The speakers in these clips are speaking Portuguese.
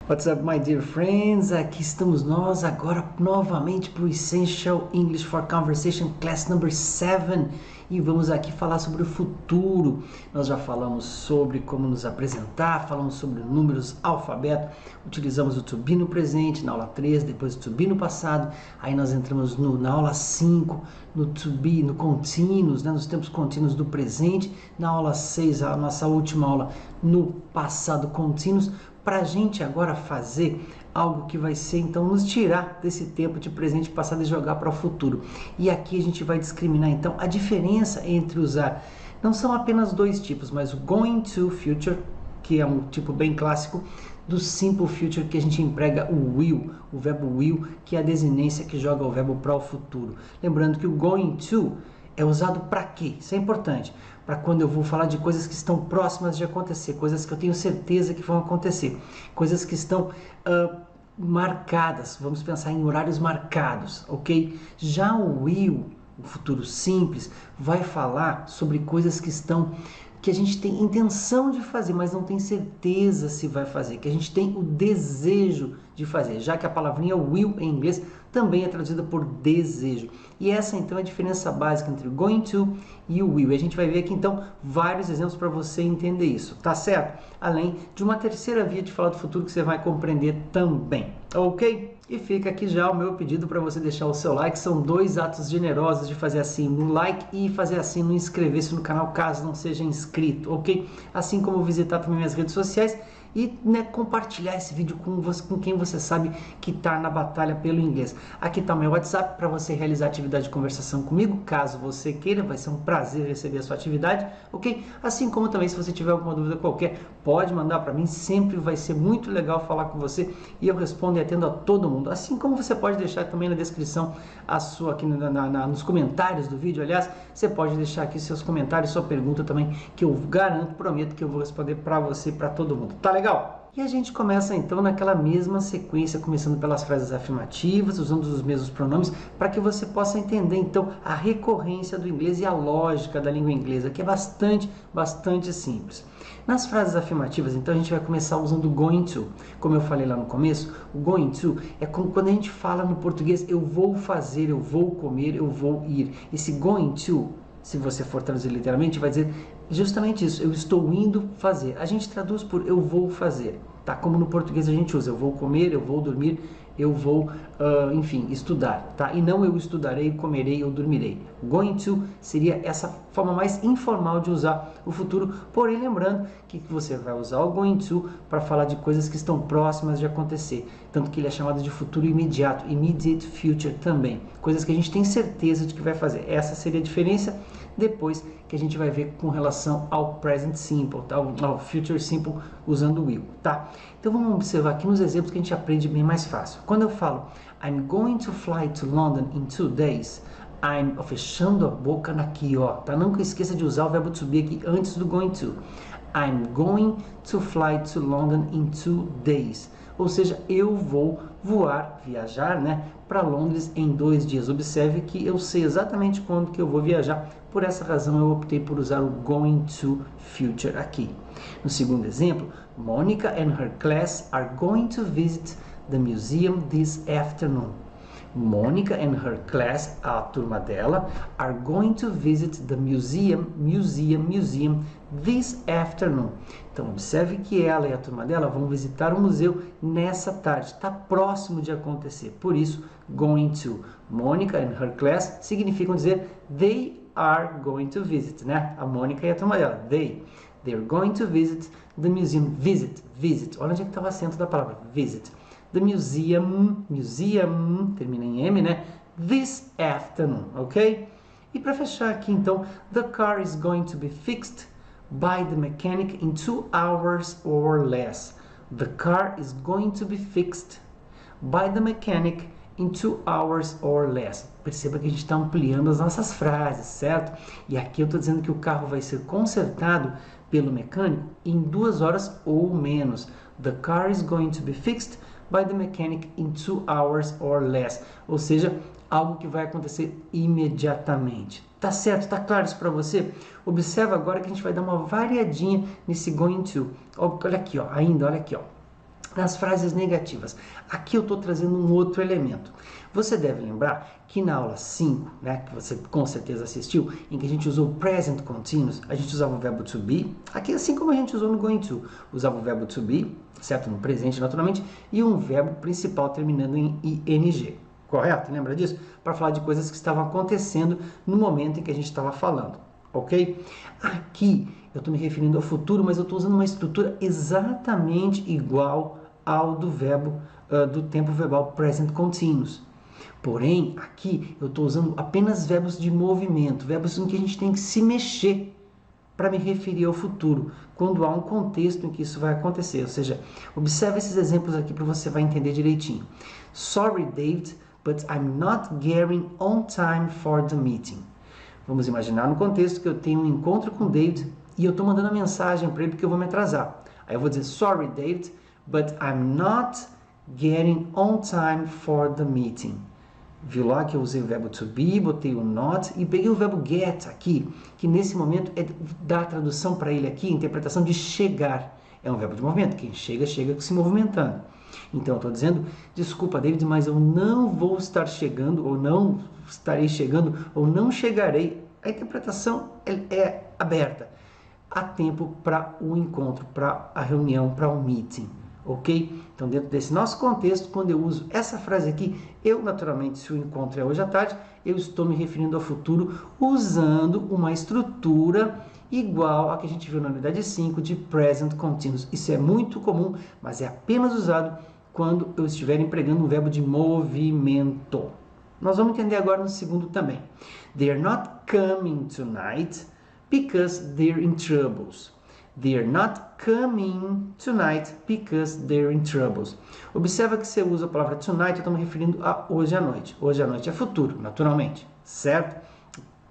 What's up, my dear friends? Aqui estamos nós agora novamente para o Essential English for Conversation Class number 7 e vamos aqui falar sobre o futuro. Nós já falamos sobre como nos apresentar, falamos sobre números, alfabeto, utilizamos o to be no presente, na aula 3, depois o to be no passado, aí nós entramos na aula 5, no to be, no contínuos, né, nos tempos contínuos do presente, na aula 6, a nossa última aula no passado contínuos, para a gente agora fazer algo que vai ser, então, nos tirar desse tempo de presente, passado e jogar para o futuro. E aqui a gente vai discriminar, então, a diferença entre usar, não são apenas dois tipos, mas o going to future, que é um tipo bem clássico, do simple future, que a gente emprega o will, o verbo will, que é a desinência que joga o verbo para o futuro. Lembrando que o going to é usado para quê? Isso é importante. Para quando eu vou falar de coisas que estão próximas de acontecer, coisas que eu tenho certeza que vão acontecer, coisas que estão marcadas, vamos pensar em horários marcados, ok? Já o will, o futuro simples, vai falar sobre coisas que a gente tem intenção de fazer, mas não tem certeza se vai fazer, que a gente tem o desejo de fazer, já que a palavrinha will em inglês também é traduzida por desejo. E essa então é a diferença básica entre o going to e o will. E a gente vai ver aqui então vários exemplos para você entender isso, tá certo? Além de uma terceira via de falar do futuro que você vai compreender também, ok? E fica aqui já o meu pedido para você deixar o seu like. São dois atos generosos de fazer assim no like e fazer assim no inscrever-se no canal caso não seja inscrito, ok? Assim como visitar também minhas redes sociais e compartilhar esse vídeo com quem você sabe que está na batalha pelo inglês. Aqui está o meu WhatsApp para você realizar atividade de conversação comigo, caso você queira, vai ser um prazer receber a sua atividade, ok? Assim como também se você tiver alguma dúvida qualquer, pode mandar para mim, sempre vai ser muito legal falar com você e eu respondo e atendo a todo mundo. Assim como você pode deixar também na descrição a sua, aqui nos comentários do vídeo, aliás, você pode deixar aqui seus comentários, sua pergunta também, que eu garanto, prometo que eu vou responder para você e para todo mundo. Tá legal? E a gente começa então naquela mesma sequência, começando pelas frases afirmativas, usando os mesmos pronomes, para que você possa entender então a recorrência do inglês e a lógica da língua inglesa, que é bastante simples. Nas frases afirmativas, então, a gente vai começar usando going to. Como eu falei lá no começo, o going to é como quando a gente fala no português, eu vou fazer, eu vou comer, eu vou ir. Esse going to, se você for traduzir literalmente, vai dizer justamente isso, eu estou indo fazer. A gente traduz por eu vou fazer, tá? Como no português a gente usa, eu vou comer, eu vou dormir, eu vou, enfim, estudar, tá? E não eu estudarei, comerei ou dormirei. Going to seria essa forma mais informal de usar o futuro, porém lembrando que você vai usar o going to para falar de coisas que estão próximas de acontecer, tanto que ele é chamado de futuro imediato, immediate future também, coisas que a gente tem certeza de que vai fazer. Essa seria a diferença depois que a gente vai ver com relação ao present simple, tá? Ao future simple usando o will, tá? Então vamos observar aqui nos exemplos que a gente aprende bem mais fácil. Quando eu falo I'm going to fly to London in 2 days, I'm, fechando a boca aqui, ó, tá? Não esqueça de usar o verbo to be aqui antes do going to. I'm going to fly to London in 2 days. Ou seja, eu vou voar, viajar, né, para Londres em 2 dias. Observe que eu sei exatamente quando que eu vou viajar. Por essa razão, eu optei por usar o going to future aqui. No segundo exemplo, Monica and her class are going to visit the museum this afternoon. Monica and her class, a turma dela, are going to visit the museum this afternoon. Então, observe que ela e a turma dela vão visitar o museu nessa tarde. Está próximo de acontecer. Por isso, going to. Monica and her class significam dizer they are going to visit, né? A Mônica e a turma dela. They are going to visit the museum. Visit. Olha onde é que está o acento da palavra. Visit. The museum, termina em M, né? This afternoon, ok? E para fechar aqui, então, the car is going to be fixed by the mechanic in 2 hours or less. The car is going to be fixed by the mechanic in 2 hours or less. Perceba que a gente está ampliando as nossas frases, certo? E aqui eu estou dizendo que o carro vai ser consertado pelo mecânico em 2 horas ou menos. The car is going to be fixed by the mechanic in 2 hours or less. Ou seja, algo que vai acontecer imediatamente. Tá certo? Tá claro isso para você? Observa agora que a gente vai dar uma variadinha nesse going to. Olha aqui, ó, olha aqui, ó. Nas frases negativas, aqui eu estou trazendo um outro elemento. Você deve lembrar que na aula 5, né, que você com certeza assistiu, em que a gente usou present continuous, a gente usava o verbo to be, aqui assim como a gente usou no going to, usava o verbo to be, certo? No presente naturalmente, e um verbo principal terminando em ing, correto? Lembra disso? Para falar de coisas que estavam acontecendo no momento em que a gente estava falando, ok? Aqui eu estou me referindo ao futuro, mas eu estou usando uma estrutura exatamente igual ao do verbo, do tempo verbal present continuous. Porém, aqui eu estou usando apenas verbos de movimento, verbos em que a gente tem que se mexer para me referir ao futuro, quando há um contexto em que isso vai acontecer. Ou seja, observe esses exemplos aqui para você vai entender direitinho. Sorry, David, but I'm not getting on time for the meeting. Vamos imaginar no contexto que eu tenho um encontro com o David e eu estou mandando a mensagem para ele porque eu vou me atrasar. Aí eu vou dizer, sorry, David, but I'm not getting on time for the meeting. Viu lá que eu usei o verbo to be, botei o not e peguei o verbo get aqui, que nesse momento é dar a tradução para ele aqui, interpretação de chegar. É um verbo de movimento. Quem chega, chega se movimentando. Então eu estou dizendo, desculpa, David, mas eu não vou estar chegando, ou não estarei chegando, ou não chegarei. A interpretação é aberta. Há tempo para o encontro, para a reunião, para o meeting. Ok? Então, dentro desse nosso contexto, quando eu uso essa frase aqui, eu, naturalmente, se o encontro é hoje à tarde, eu estou me referindo ao futuro usando uma estrutura igual a que a gente viu na unidade 5 de present continuous. Isso é muito comum, mas é apenas usado quando eu estiver empregando um verbo de movimento. Nós vamos entender agora no segundo também. They're not coming tonight because they're in troubles. They're not coming tonight because they're in troubles. Observa que você usa a palavra tonight, eu estou me referindo a hoje à noite. Hoje à noite é futuro, naturalmente, certo?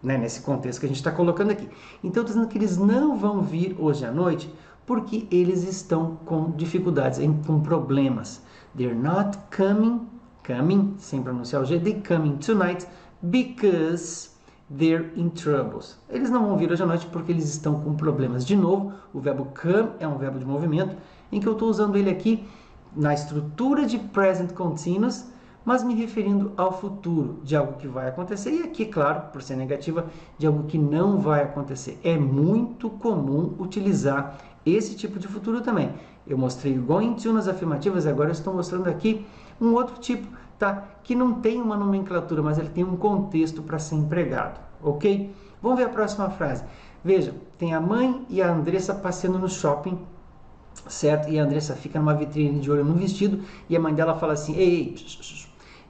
Né? Nesse contexto que a gente está colocando aqui. Então, eu estou dizendo que eles não vão vir hoje à noite porque eles estão com dificuldades, com problemas. They're not coming, sem pronunciar o G, they're coming tonight because they're in troubles. Eles não vão vir hoje à noite porque eles estão com problemas. De novo, o verbo come é um verbo de movimento, em que eu estou usando ele aqui na estrutura de present continuous, mas me referindo ao futuro, de algo que vai acontecer. E aqui, claro, por ser negativa, de algo que não vai acontecer. É muito comum utilizar esse tipo de futuro também. Eu mostrei o going to nas afirmativas, e agora eu estou mostrando aqui um outro tipo, tá? Que não tem uma nomenclatura, mas ele tem um contexto para ser empregado, ok? Vamos ver a próxima frase. Veja, tem a mãe e a Andressa passeando no shopping, certo? E a Andressa fica numa vitrine de olho no vestido e a mãe dela fala assim, ei,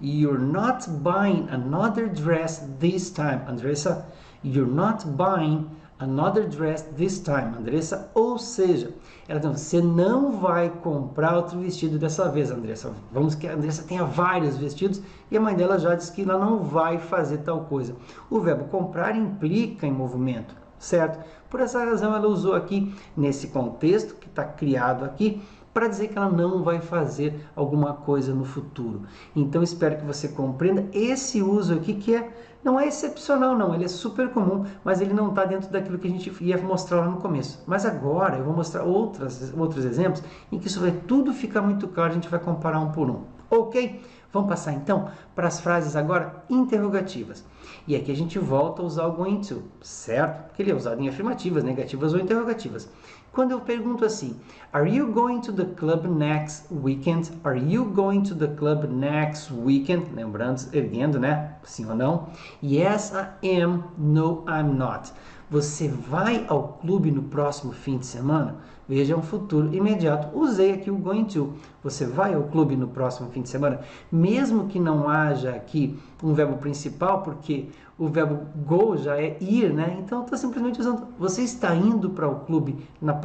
you're not buying another dress this time, Andressa. You're not buying another dress this time, Andressa. Ou seja, ela diz, você não vai comprar outro vestido dessa vez, Andressa. Vamos que a Andressa tenha vários vestidos e a mãe dela já disse que ela não vai fazer tal coisa. O verbo comprar implica em movimento, certo? Por essa razão ela usou aqui, nesse contexto que está criado aqui, para dizer que ela não vai fazer alguma coisa no futuro. Então, espero que você compreenda esse uso aqui que não é excepcional, não. Ele é super comum, mas ele não está dentro daquilo que a gente ia mostrar lá no começo. Mas agora eu vou mostrar outros exemplos em que isso vai tudo ficar muito claro, a gente vai comparar um por um. Ok? Vamos passar então para as frases agora interrogativas. E aqui a gente volta a usar o going to, certo? Porque ele é usado em afirmativas, negativas ou interrogativas. Quando eu pergunto assim, are you going to the club next weekend? Are you going to the club next weekend? Lembrando, erguendo, né? Sim ou não? Yes, I am. No, I'm not. Você vai ao clube no próximo fim de semana? Veja, um futuro imediato. Usei aqui o going to. Você vai ao clube no próximo fim de semana? Mesmo que não haja aqui um verbo principal, porque o verbo go já é ir, né? Então, eu estou simplesmente usando, você está indo para o clube no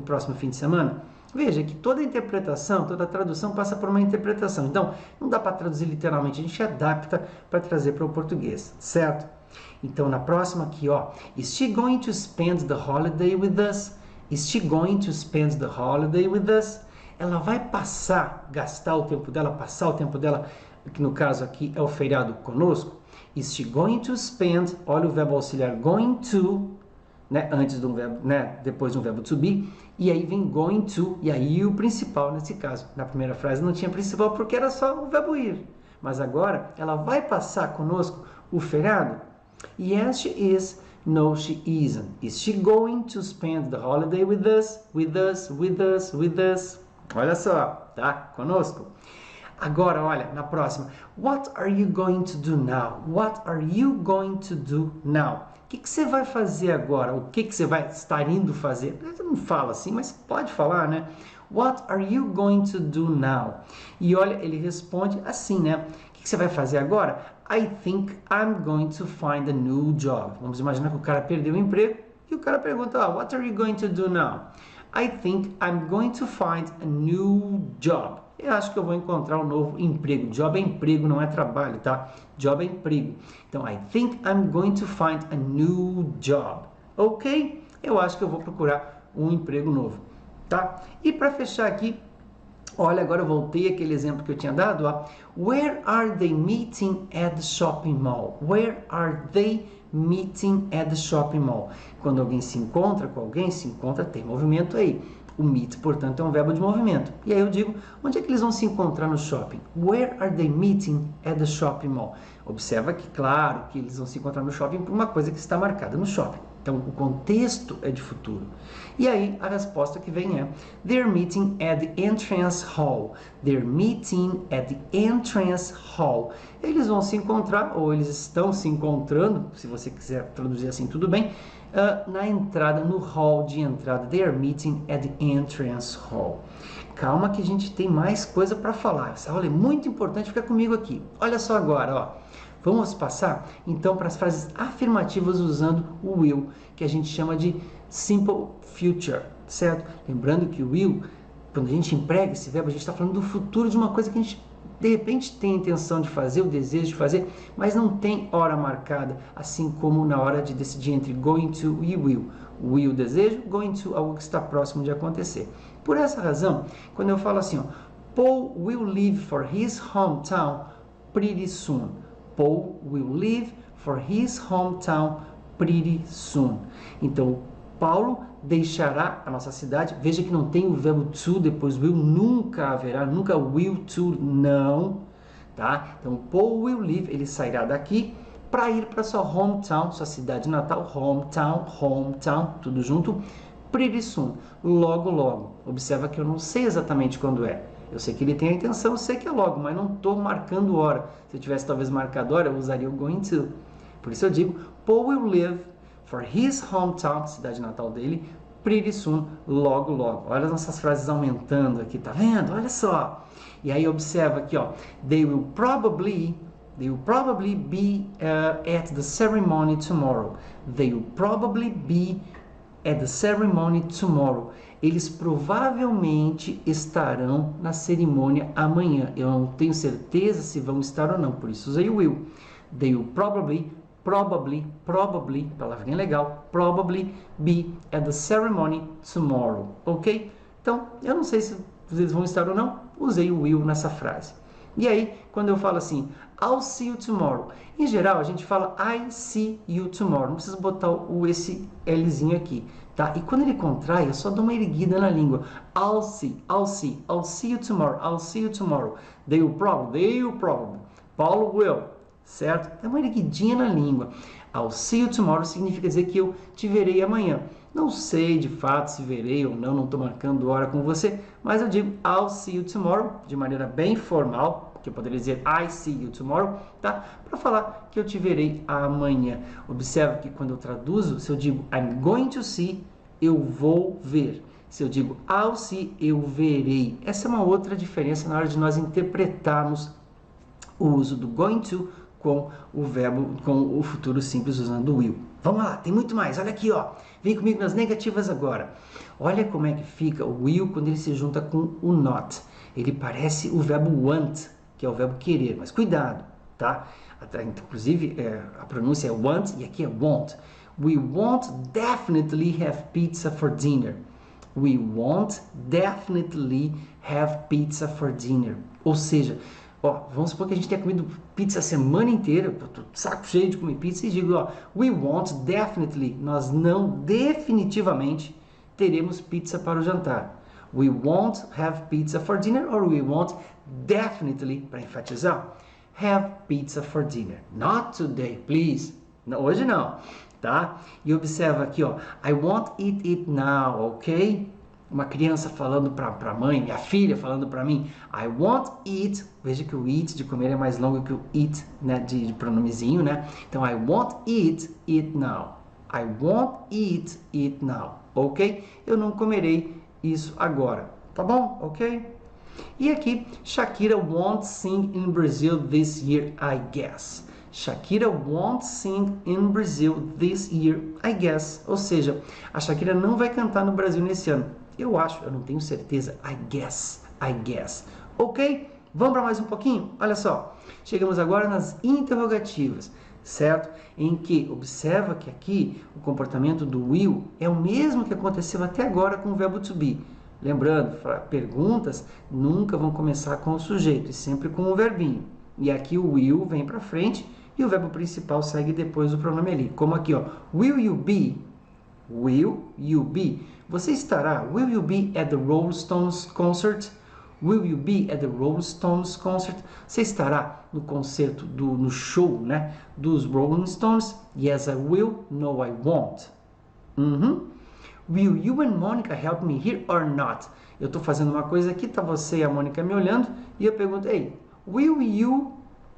próximo fim de semana? Veja que toda a interpretação, toda a tradução passa por uma interpretação. Então, não dá para traduzir literalmente, a gente adapta para trazer para o português, certo? Então, na próxima aqui, ó, is she going to spend the holiday with us? Is she going to spend the holiday with us? Ela vai gastar o tempo dela, passar o tempo dela, que no caso aqui é o feriado conosco. Is she going to spend, olha o verbo auxiliar going to, né, antes do verbo, né, depois do verbo to be, e aí vem going to, e aí o principal nesse caso. Na primeira frase não tinha principal porque era só o verbo ir, mas agora ela vai passar conosco o feriado? Yes, she is. No, she isn't. Is she going to spend the holiday with us? With us, with us, with us? Olha só, tá? Conosco. Agora, olha, na próxima. What are you going to do now? What are you going to do now? O que você vai fazer agora? O que você vai estar indo fazer? Você não fala assim, mas pode falar, né? What are you going to do now? E olha, ele responde assim, né? O que você vai fazer agora? I think I'm going to find a new job. Vamos imaginar que o cara perdeu o emprego e o cara pergunta, what are you going to do now? I think I'm going to find a new job. Eu acho que eu vou encontrar um novo emprego. Job é emprego, não é trabalho, tá? Job é emprego. Então, I think I'm going to find a new job. Ok? Eu acho que eu vou procurar um emprego novo, tá? E para fechar aqui, olha, agora eu voltei àquele exemplo que eu tinha dado, ó. Where are they meeting at the shopping mall? Where are they meeting at the shopping mall? Quando alguém se encontra com alguém, se encontra, tem movimento aí. O meet, portanto, é um verbo de movimento. E aí eu digo, onde é que eles vão se encontrar no shopping? Where are they meeting at the shopping mall? Observa que, claro, que eles vão se encontrar no shopping por uma coisa que está marcada no shopping. Então, o contexto é de futuro. E aí, a resposta que vem é They're meeting at the entrance hall. They're meeting at the entrance hall. Eles vão se encontrar, ou eles estão se encontrando, se você quiser traduzir assim, tudo bem, na entrada, no hall de entrada. They're meeting at the entrance hall. Calma que a gente tem mais coisa para falar. Essa aula é muito importante, fica comigo aqui. Olha só agora, ó. Vamos passar, então, para as frases afirmativas usando o will, que a gente chama de simple future, certo? Lembrando que o will, quando a gente emprega esse verbo, a gente está falando do futuro de uma coisa que a gente, de repente, tem a intenção de fazer, o desejo de fazer, mas não tem hora marcada, assim como na hora de decidir entre going to e will. Will, desejo, going to, algo que está próximo de acontecer. Por essa razão, quando eu falo assim, ó, Paul will leave for his hometown pretty soon. Paul will leave for his hometown pretty soon. Então, Paulo deixará a nossa cidade. Veja que não tem o verbo to depois will, nunca haverá, nunca will to, não. Tá? Então, Paul will leave, ele sairá daqui para ir para sua hometown, sua cidade natal, hometown, tudo junto, pretty soon, logo, logo. Observa que eu não sei exatamente quando é. Eu sei que ele tem a intenção, eu sei que é logo, mas não estou marcando hora. Se eu tivesse talvez marcado hora, eu usaria o going to. Por isso eu digo, Paul will live for his hometown, cidade natal dele, pretty soon, logo, logo. Olha as nossas frases aumentando aqui, tá vendo? Olha só. E aí observa aqui, ó. They will probably be at the ceremony tomorrow. They will probably be at the ceremony tomorrow. Eles provavelmente estarão na cerimônia amanhã. Eu não tenho certeza se vão estar ou não, por isso usei o will. They will probably, palavrinha legal, probably be at the ceremony tomorrow, ok? Então, eu não sei se eles vão estar ou não, usei o will nessa frase. E aí, quando eu falo assim, I'll see you tomorrow. Em geral, a gente fala I see you tomorrow. Não precisa botar esse Lzinho aqui, tá? E quando ele contrai, eu só dou uma erguida na língua. I'll see you tomorrow. They will probably. Paulo will, certo? Dá uma erguidinha na língua. I'll see you tomorrow significa dizer que eu te verei amanhã. Não sei de fato se verei ou não estou marcando hora com você, mas eu digo I'll see you tomorrow de maneira bem formal, que eu poderia dizer I see you tomorrow, tá? Para falar que eu te verei amanhã. Observe que quando eu traduzo, se eu digo I'm going to see, eu vou ver. Se eu digo I'll see, eu verei. Essa é uma outra diferença na hora de nós interpretarmos o uso do going to com o verbo, com o futuro simples usando o will. Vamos lá, tem muito mais. Olha aqui, ó. Vem comigo nas negativas agora. Olha como é que fica o will quando ele se junta com o not. Ele parece o verbo want, que é o verbo querer, mas cuidado, tá? Inclusive, a pronúncia é want e aqui é won't. We won't definitely have pizza for dinner. We won't definitely have pizza for dinner. Ou seja, Ó, vamos supor que a gente tenha comido pizza a semana inteira, eu tô saco cheio de comer pizza, e digo, ó, we won't definitely, nós não definitivamente teremos pizza para o jantar. We won't have pizza for dinner, or we won't definitely, para enfatizar, have pizza for dinner. Not today, please. Não, hoje não, tá? E observa aqui, ó, I won't eat it now, ok? Uma criança falando para a mãe, minha filha falando para mim, I won't eat. Veja que o eat de comer é mais longo que o eat, né, de pronomezinho, né? Então, I won't eat it now. I won't eat it now, ok? Eu não comerei isso agora, tá bom? Ok? E aqui, Shakira won't sing in Brazil this year, I guess. Shakira won't sing in Brazil this year, I guess. Ou seja, a Shakira não vai cantar no Brasil nesse ano. Eu acho, eu não tenho certeza. I guess. Ok? Vamos para mais um pouquinho? Olha só. Chegamos agora nas interrogativas, certo? Em que observa que aqui o comportamento do will é o mesmo que aconteceu até agora com o verbo to be. Lembrando, perguntas nunca vão começar com o sujeito, e sempre com o verbinho. E aqui o will vem para frente e o verbo principal segue depois do pronome ali. Como aqui, ó. Will you be? Will you be? Você estará? Will you be at the Rolling Stones concert? Will you be at the Rolling Stones concert? Você estará no concerto, no show, né, dos Rolling Stones? Yes, I will. No, I won't. Will you and Monica help me here or not? Eu estou fazendo uma coisa aqui, tá você e a Mônica me olhando, e eu pergunto, hey, will you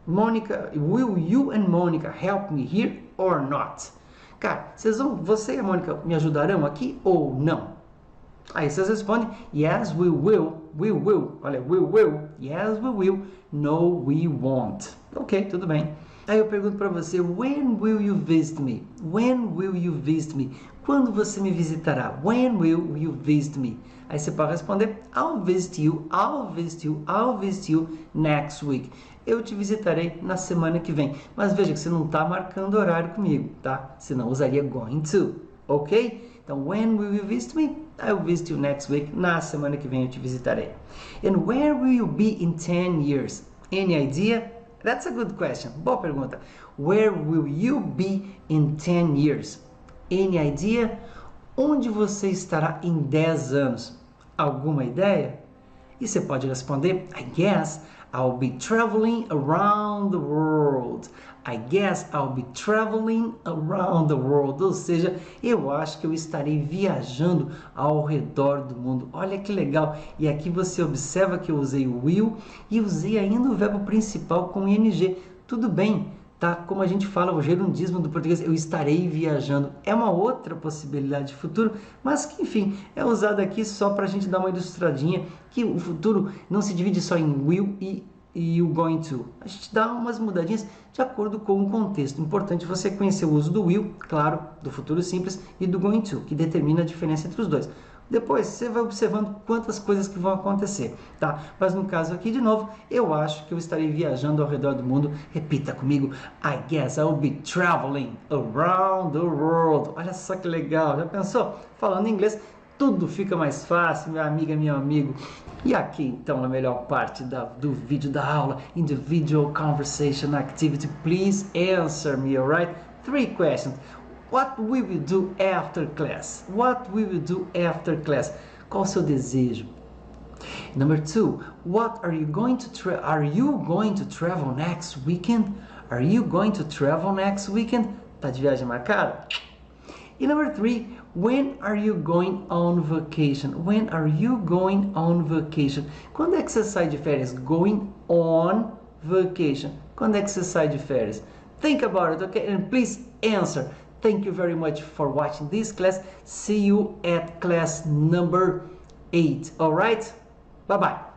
and Monica help me here or not? Cara, você e a Mônica me ajudarão aqui ou não? Aí vocês respondem, yes, we will. Olha, we will. Yes, we will. No, we won't. Ok, tudo bem. Aí eu pergunto para você, when will you visit me? When will you visit me? Quando você me visitará? When will you visit me? Aí você pode responder, I'll visit you next week. Eu te visitarei na semana que vem. Mas veja que você não está marcando horário comigo, tá? Senão usaria going to, ok? Então, when will you visit me? I'll visit you next week. Na semana que vem eu te visitarei. And where will you be in 10 years? Any idea? That's a good question. Boa pergunta. Where will you be in 10 years? Any idea? Onde você estará em 10 anos? Alguma ideia? E você pode responder, I guess I'll be traveling around the world. I guess I'll be traveling around the world. Ou seja, eu acho que eu estarei viajando ao redor do mundo. Olha que legal. E aqui você observa que eu usei o will e usei ainda o verbo principal com ing. Tudo bem, tá? Como a gente fala, o gerundismo do português, eu estarei viajando. É uma outra possibilidade de futuro, mas que, enfim, é usado aqui só para a gente dar uma ilustradinha que o futuro não se divide só em will e o going to. A gente dá umas mudadinhas de acordo com o contexto. Importante você conhecer o uso do will, claro, do futuro simples, e do going to, que determina a diferença entre os dois. Depois você vai observando quantas coisas que vão acontecer, tá? Mas no caso aqui, de novo, eu acho que eu estarei viajando ao redor do mundo. Repita comigo, I guess I'll be traveling around the world. Olha só que legal, já pensou? Falando em inglês, tudo fica mais fácil, minha amiga, meu amigo. E aqui, então, a melhor parte do vídeo da aula, Individual Conversation Activity. Please answer me, alright? 3 questions. What will you do after class? What will you do after class? Qual o seu desejo? Number 2, what are you going to travel next weekend? Are you going to travel next weekend? Tá de viagem marcada? E number 3, when are you going on vacation? When are you going on vacation? Quando é que você sai de férias? Going on vacation. Quando é que você sai de férias? Think about it, okay? And please answer. Thank you very much for watching this class. See you at class number 8. All right? Bye-bye.